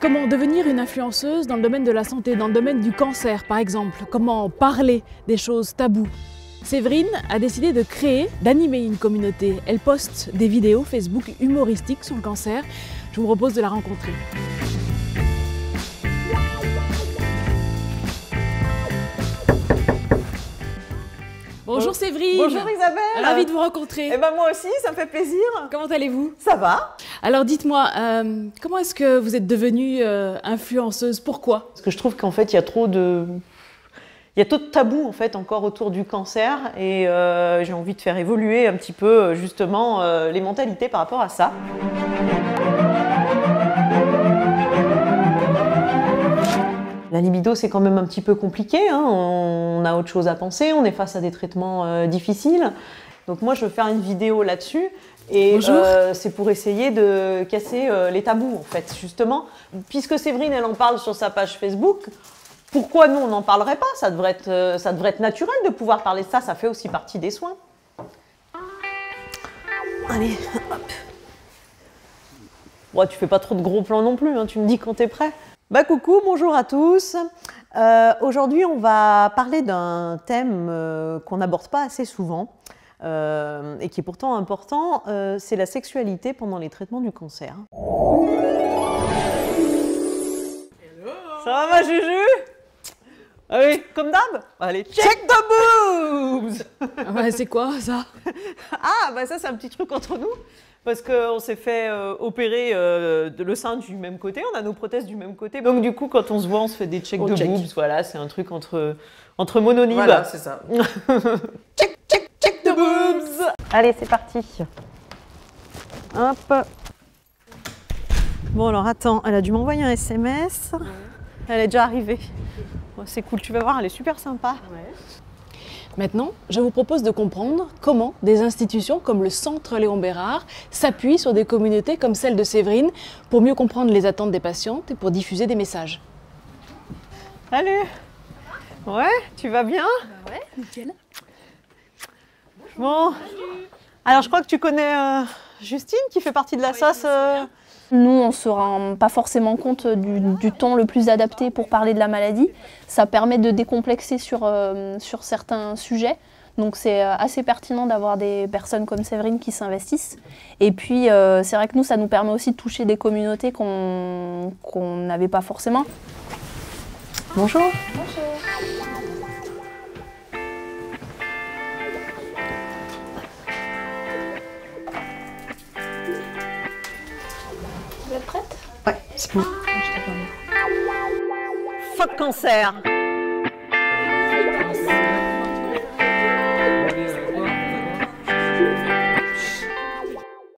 Comment devenir une influenceuse dans le domaine de la santé, dans le domaine du cancer par exemple? Comment parler des choses taboues? Séverine a décidé de créer, d'animer une communauté. Elle poste des vidéos Facebook humoristiques sur le cancer. Je vous propose de la rencontrer. Bonjour Séverine. Bonjour Isabelle. Ravie de vous rencontrer. Eh ben moi aussi, ça me fait plaisir. Comment allez-vous? Ça va. Alors dites-moi, comment est-ce que vous êtes devenue influenceuse? Pourquoi? Parce que je trouve qu'en fait, il y a trop de tabous en fait encore autour du cancer et j'ai envie de faire évoluer un petit peu justement les mentalités par rapport à ça. La libido, c'est quand même un petit peu compliqué, hein. On a autre chose à penser, on est face à des traitements difficiles. Donc moi, je veux faire une vidéo là-dessus et c'est pour essayer de casser les tabous, en fait, justement. Puisque Séverine, elle en parle sur sa page Facebook, pourquoi nous, on n'en parlerait pas? Ça devrait être naturel de pouvoir parler de ça, ça fait aussi partie des soins. Allez, hop. Bon, tu fais pas trop de gros plans non plus, hein, tu me dis quand t'es prêt. Bah coucou, bonjour à tous. Aujourd'hui, on va parler d'un thème qu'on n'aborde pas assez souvent et qui est pourtant important, c'est la sexualité pendant les traitements du cancer. Ça va ma Juju? Allez, comme d'hab. Allez, check the boobs. Ouais, c'est quoi ça? Ah, bah ça c'est un petit truc entre nous. Parce qu'on s'est fait opérer le sein du même côté, on a nos prothèses du même côté. Donc du coup, quand on se voit, on se fait des checks de boobs. Voilà, c'est un truc entre mononymes. Voilà, c'est ça. check the boobs. Allez, c'est parti. Hop. Bon alors attends, elle a dû m'envoyer un SMS. Elle est déjà arrivée. Oh, c'est cool, tu vas voir, elle est super sympa. Ouais. Maintenant, je vous propose de comprendre comment des institutions comme le Centre Léon Bérard s'appuient sur des communautés comme celle de Séverine pour mieux comprendre les attentes des patientes et pour diffuser des messages. Salut. Ouais, tu vas bien? Bah ouais, nickel. Bon. Alors je crois que tu connais Justine qui fait partie de la SOS. Nous, on ne se rend pas forcément compte du ton le plus adapté pour parler de la maladie. Ça permet de décomplexer sur certains sujets. Donc c'est assez pertinent d'avoir des personnes comme Séverine qui s'investissent. Et puis c'est vrai que nous, ça nous permet aussi de toucher des communautés qu'on n'avait pas forcément. Bonjour. Bonjour. Vous êtes prête? Ouais, c'est bon. Fuck cancer.